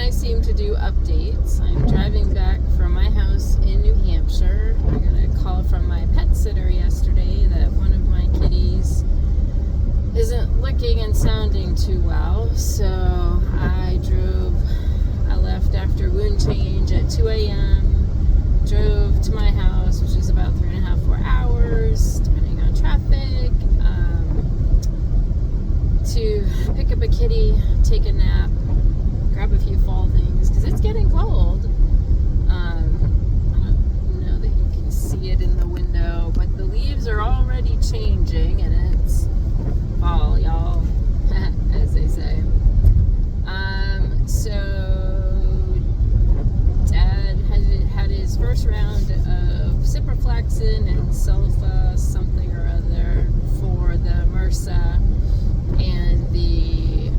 I seem to do updates. I'm driving back from my house in New Hampshire. I got a call from my pet sitter yesterday that one of my kitties isn't looking and sounding too well. So I left after wound change at 2 a.m., drove to my house, which is about 3.5, 4 hours, depending on traffic, to pick up a kitty, take a nap, grab a few fall things, because it's getting cold. I don't know that you can see it in the window, but the leaves are already changing, and it's fall, y'all, as they say. So Dad had his first round of ciprofloxacin and sulfa something or other for the MRSA and the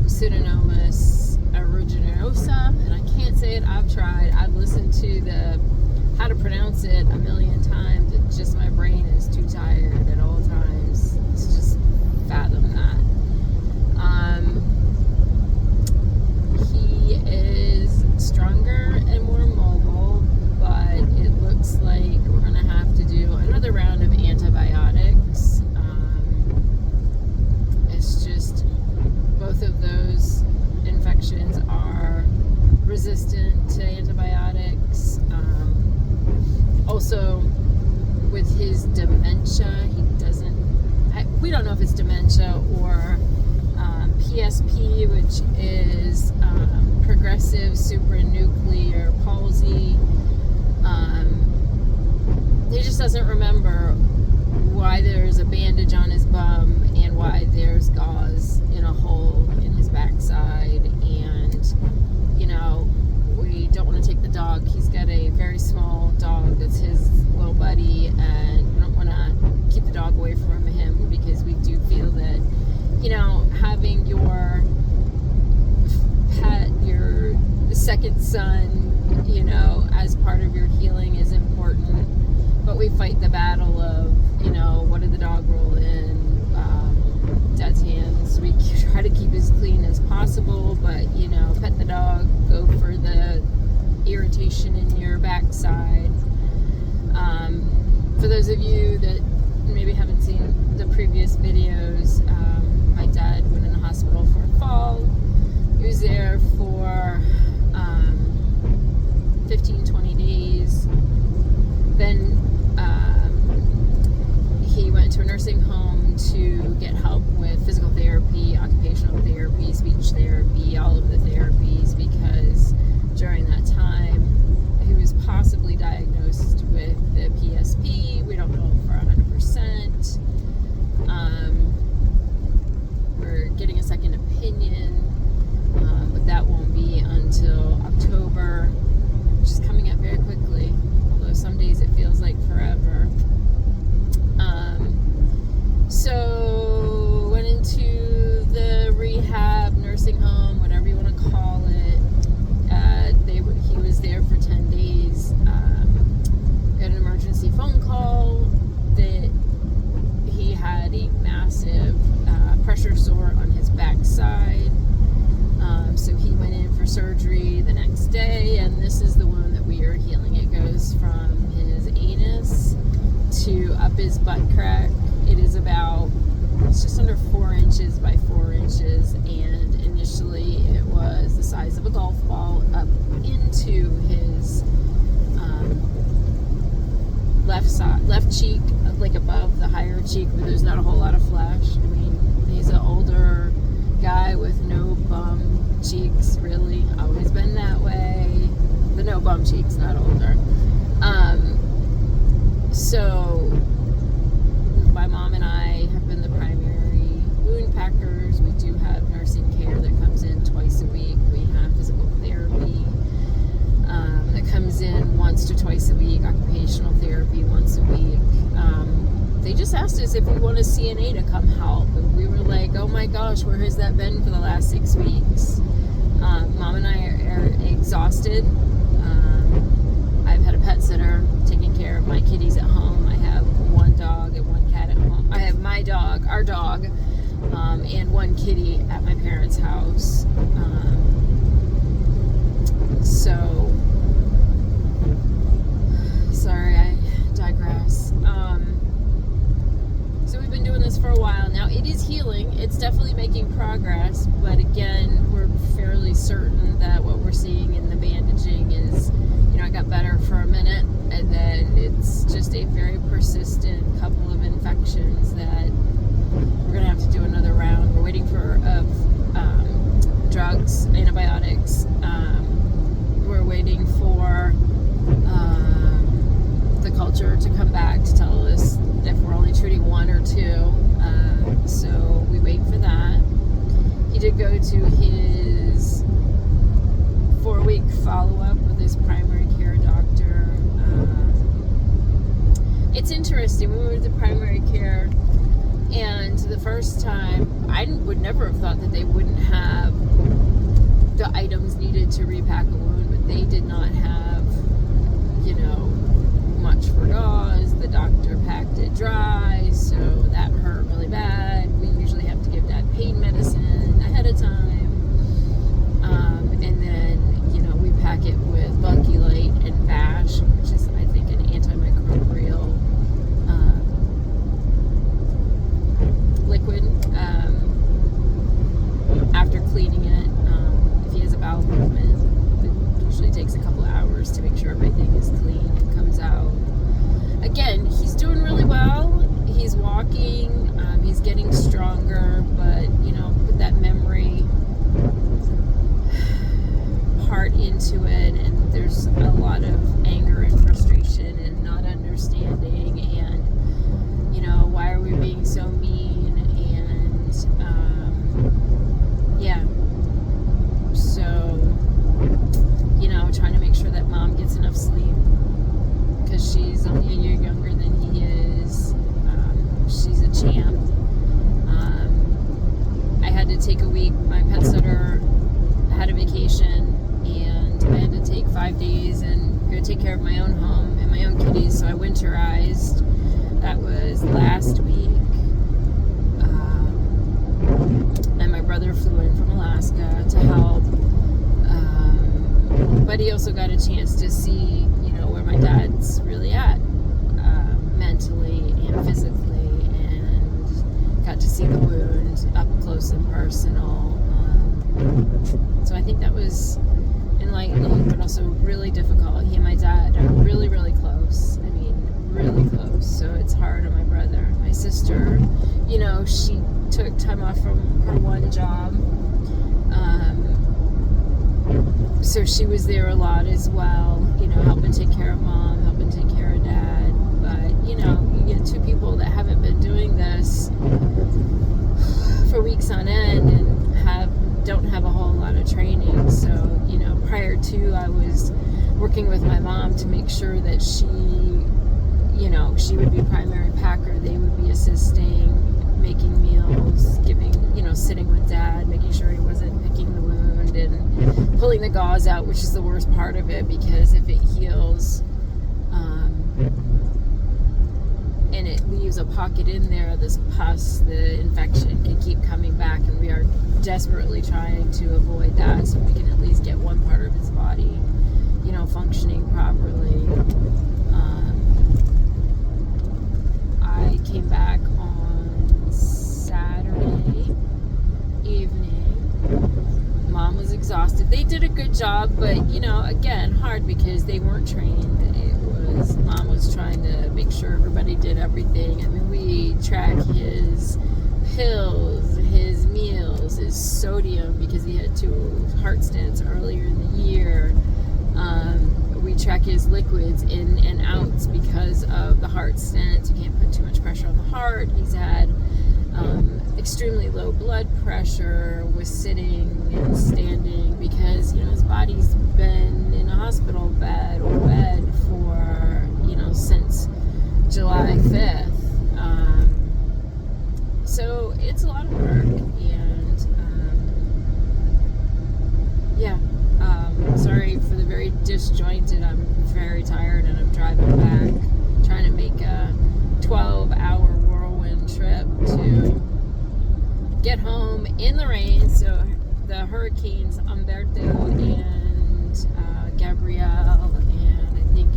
pseudomonas aeruginosa, and I can't say it. I've tried. I've listened to the how to pronounce it a million times. It's just my brain is too tired at all times to just fathom that. He is stronger and more mobile, but it looks like we're going to have to do another round of antibiotics. It's just both of those infections are resistant to antibiotics. Also, with his dementia, we don't know if it's dementia or PSP, which is progressive supranuclear palsy. He just doesn't remember why there's a bandage on his bum and why there's gauze in a hole in his backside. And, we don't want to take the dog. He's got a very small dog that's his little buddy, and we don't want to keep the dog away from him because we do feel that, having your pet, your second son, as part of your healing is important. But we fight the battle of, what did the dog roll in Dad's hands? We try to keep as clean as possible, but, pet the dog, go for the irritation in your backside. For those of you that maybe haven't seen the previous videos, my dad went in the hospital for a fall. He was there for 15-20 days. Then he went to a nursing home to get help with physical therapy, occupational therapy, speech therapy, all of the therapies, because during that time he was possibly diagnosed with the PSP. We don't know for 100%. We're getting a second opinion, but that won't be until October, which is coming up very quickly, although some days it feels like forever. So went into the rehab, nursing home, whatever you want to call it. He was there for 10 days. Got an emergency phone call that he had a massive pressure sore on his backside. So he went in for surgery the next day, and this is the wound that we are healing. It goes from his anus to up his butt crack. It is it's just under 4 inches by 4 inches, and initially it was the size of a golf ball up into his left cheek, like above the higher cheek, but there's not a whole lot of flesh. I mean, he's an older guy with no bum cheeks, really. Always been that way. The no bum cheeks, not older. So my mom and I have been the primary wound packers. We do have nursing care that comes in twice a week. We have physical therapy that comes in once to twice a week, occupational therapy once a week. They just asked us if we want a CNA to come help, and we were like, oh my gosh, where has that been for the last 6 weeks? Mom and I are exhausted. I've had a pet sitter taking care of my kitties at home. I have one dog and one cat at home. I have my dog, our dog, and one kitty at my parents' house. and then it's just a very persistent couple of infections that we're going to have to do another round. We're waiting for drugs, antibiotics. We're waiting for the culture to come back to tell us if we're only treating one or two. So we wait for that. He did go to his 4-week follow-up with his primary care doctor. It's interesting. We went to primary care, and the first time, I would never have thought that they wouldn't have the items needed to repack a wound, but they did not have, much for gauze. The doctor packed it dry, so that hurt really bad. We usually have to give Dad pain medicine ahead of time. And then, we pack it with Bulky Light and Vash, which is, I think, an antimicrobial liquid. After cleaning it, if he has a bowel movement, it usually takes a couple of hours to make sure everything is clean and comes out. Again, he's doing really well. He's walking. He's getting stronger, but, with that memory part into it, and there's a lot of anger and frustration and not understanding, and why are we being so mean, and so trying to make sure that Mom gets enough sleep, because she's only a year younger than he is. She's a champ. I had to take a week. My pet sitter had a vacation, and I had to take 5 days and go take care of my own home and my own kitties, so I winterized. That was last week. And my brother flew in from Alaska to help. But he also got a chance to see, where my dad's really at, mentally and physically, and got to see the wound up close and personal. So I think that was enlightening, but also really difficult. He and my dad are really, really close. I mean, really close. So it's hard on my brother. My sister, she took time off from her one job. So she was there a lot as well, helping take care of Mom, helping take care of Dad. But, you get two people that haven't been doing this for weeks on end and don't have a whole lot of training. So, prior to, I was working with my mom to make sure that she would be primary packer. They would be assisting, making meals, giving, sitting with Dad, making sure he wasn't picking the wound and pulling the gauze out, which is the worst part of it, because if it heals and it leaves a pocket in there, this pus, the infection can keep coming back, and we are desperately trying to avoid that, so we can at least get one part of his body, functioning properly. I came back on Saturday evening. Mom was exhausted. They did a good job, but again, hard because they weren't trained. Mom was trying to make sure everybody did everything. I mean, we track his pills, his meals, his sodium, because he had 2 heart stents earlier in the year. We track his liquids in and outs because of the heart stents. You can't put too much pressure on the heart. He's had extremely low blood pressure, was sitting and standing because his body's been in a hospital bed for since July 5th. So it's a lot of work, and sorry for the very disjointed. I'm very tired, and I'm driving back, trying to make a 12-hour whirlwind trip to get home in the rain. So the hurricanes Umberto and Gabrielle, and I think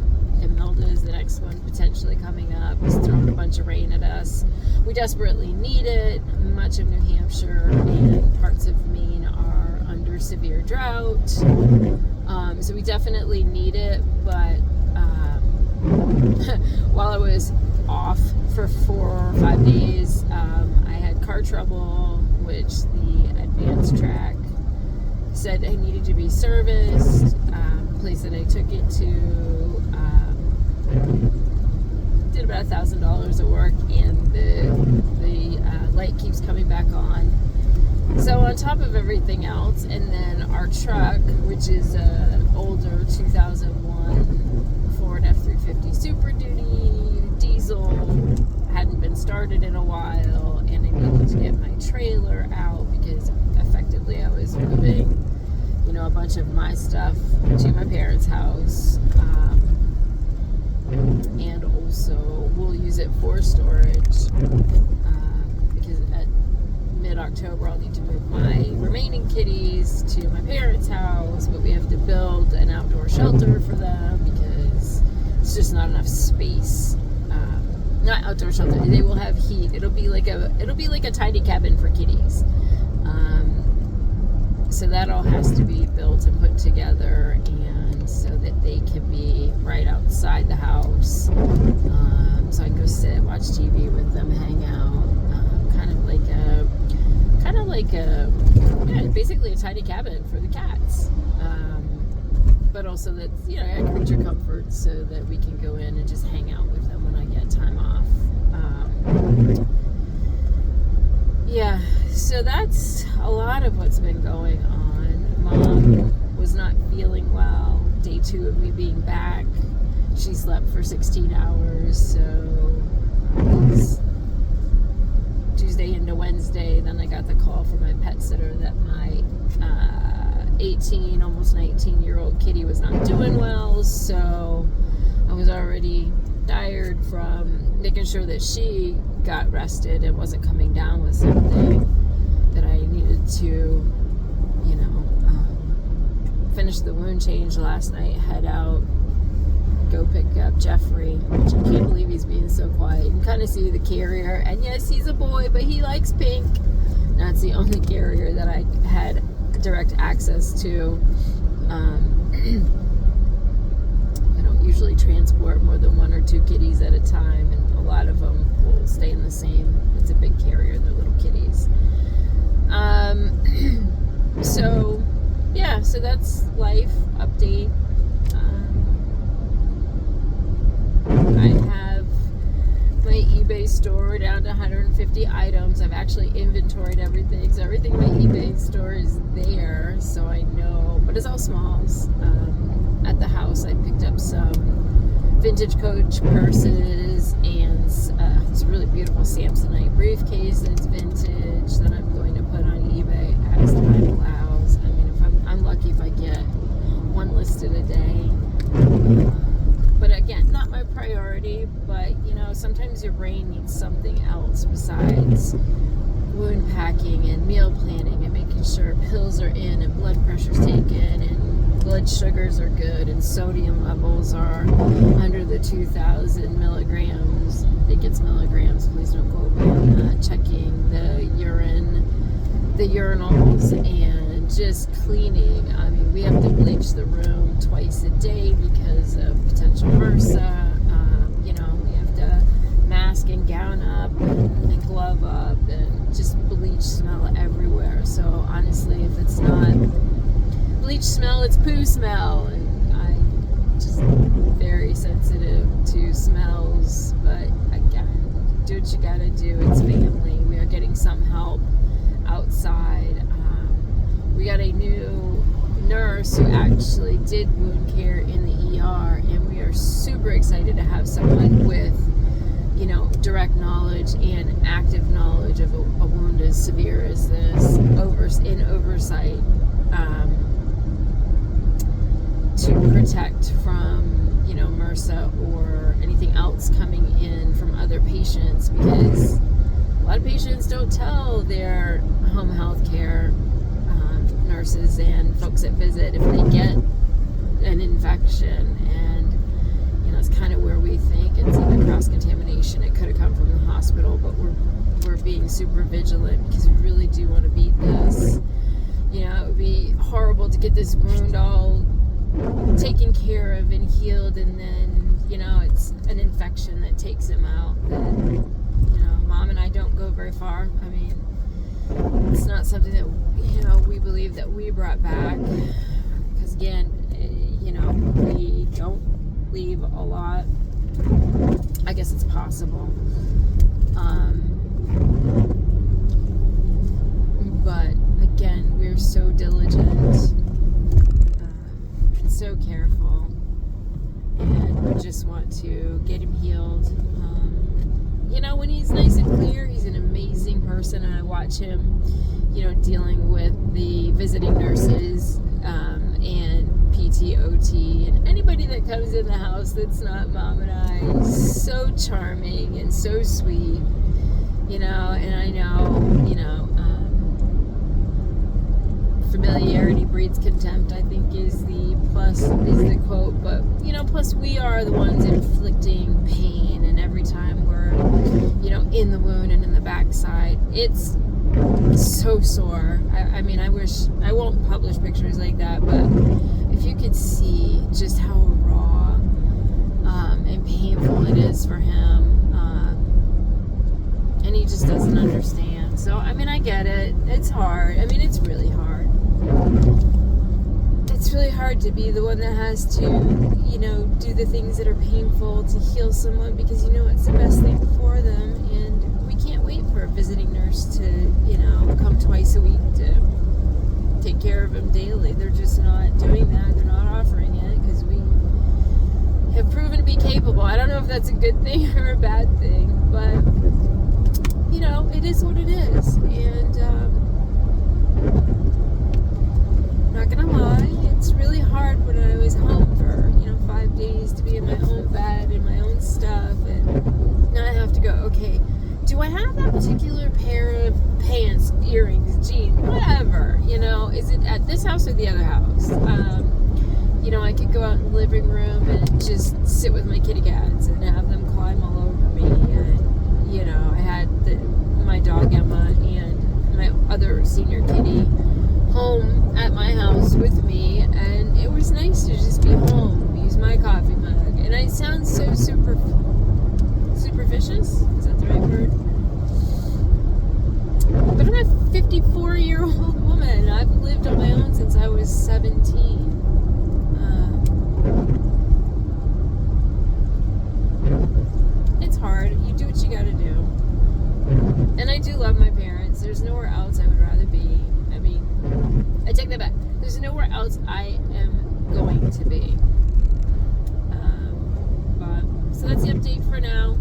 Imelda is the next one potentially coming up, is throwing a bunch of rain at us. We desperately need it. Much of New Hampshire and parts of Maine are under severe drought. So we definitely need it, but while I was off for 4 or 5 days, I had car trouble, which the advanced track said I needed to be serviced. The place that I took it to did about $1,000 of work, and the light keeps coming back on. So on top of everything else, and then our truck, which is an older 2001 Ford F-350 Super Duty diesel, hadn't been started in a while, and I needed to get my trailer out because effectively I was moving, a bunch of my stuff to my parents' house, and also we'll use it for storage, because at mid-October I'll need to move my remaining kitties to my parents' house, but we have to build an outdoor shelter for them because it's just not enough space. Not outdoor shelter, they will have heat. It'll be like a tiny cabin for kitties. So that all has to be built and put together, and so that they can be right outside the house. So I can go sit, watch TV with them, hang out, basically a tiny cabin for the cats. But also that, creature comfort, so that we can go in and just hang out with them when I get time off. So that's a lot of what's been going on. Mom was not feeling well. Day 2 of me being back, she slept for 16 hours, so it was Tuesday into Wednesday. Then I got the call from my pet sitter that my 18, almost 19-year-old kitty was not doing well, so I was already tired from making sure that she got rested and wasn't coming down with something, that I needed to, finish the wound change last night, head out, go pick up Jeffrey, which I can't believe he's being so quiet. You can kind of see the carrier, and yes, he's a boy, but he likes pink. That's the only carrier that I had direct access to. I don't usually transport more than 1 or 2 kitties at a time, and a lot of them will stay in the same. It's a big carrier, they're little kitties. So that's life update. I have my eBay store down to 150 items. I've actually inventoried everything, so everything in my eBay store is there, so I know, but it's all smalls. At the house I picked up some vintage Coach purses, and it's a really beautiful Samsonite briefcase that's vintage that I'm going to put on eBay as time allows. I mean, I'm lucky if I get 1 listed a day. But again, not my priority, but sometimes your brain needs something else besides wound packing and meal planning and making sure pills are in and blood pressure's taken and blood sugars are good and sodium levels are under the 2,000 milligrams. I think it's milligrams, please don't go beyond that. Checking the urinals, and just cleaning. I mean, we have to bleach the room twice a day because of potential MRSA. We have to mask and gown up and glove up and just bleach smell everywhere. So honestly, if it's not bleach smell, it's poo smell, and I'm just very sensitive to smells. But again, do what you gotta do. It's family. We are getting some help outside. We got a new nurse who actually did wound care in the ER, and we are super excited to have someone with, direct knowledge and active knowledge of a wound as severe as this in oversight, to protect from, MRSA or anything else coming in from other patients, because a lot of patients don't tell their home health care nurses and folks that visit if they get an infection, and it's kind of where we think it's either cross-contamination, it could have come from the hospital, but we're being super vigilant because we really do want to beat this. It would be horrible to get this wound all taken care of and healed, and then it's an infection that takes him out. That, Mom and I don't go very far. I mean, it's not something that, we believe that we brought back. Because again, we don't leave a lot. I guess it's possible. But again, we're so diligent and so careful, and we just want to get him healed. When he's nice and clear, he's an amazing person, and I watch him, dealing with the visiting nurses and PTOT and anybody that comes in the house that's not Mom and I. So charming and so sweet, and I know, familiarity breeds contempt, I think is the quote, but plus we are the ones inflicting pain, and every time we're in the wound and in the backside, it's so sore. I mean, I wish I won't publish pictures like that, but if you could see just how raw and painful it is for him, and he just doesn't understand. So I mean, I get it. It's hard. I mean, it's really hard. It's really hard to be the one that has to, do the things that are painful to heal someone, because it's the best thing for them, and we can't wait for a visiting nurse to, come twice a week to take care of him daily. They're just not doing that. They're not offering it because we have proven to be capable. I don't know if that's a good thing or a bad thing, but, it is what it is. And, not gonna lie, it's really hard when I was home for 5 days to be in my own bed and my own stuff, and now I have to go, okay, do I have that particular pair of pants, earrings, jeans, whatever, is it at this house or the other house? I could go out in the living room and just sit with my kitty cats and have them climb all over me, and I had my dog Emma and my other senior kitty home at my house with me, and it was nice to just be home, use my coffee mug. And I sound so superficious, is that the right word? But I'm a 54-year-old woman. I've lived on my own since I was 17. It's hard. You do what you gotta do. And I do love my parents. There's nowhere else I would rather be. I take that back. There's nowhere else I am going to be. So that's the update for now.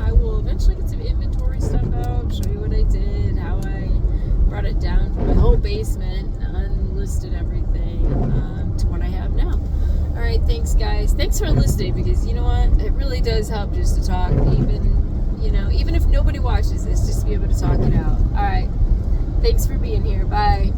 I will eventually get some inventory stuff out, show you what I did, how I brought it down from my whole basement, unlisted everything, to what I have now. Alright, thanks guys. Thanks for listening, because you know what? It really does help just to talk, even if nobody watches this, just to be able to talk it out. Alright. Thanks for being here. Bye.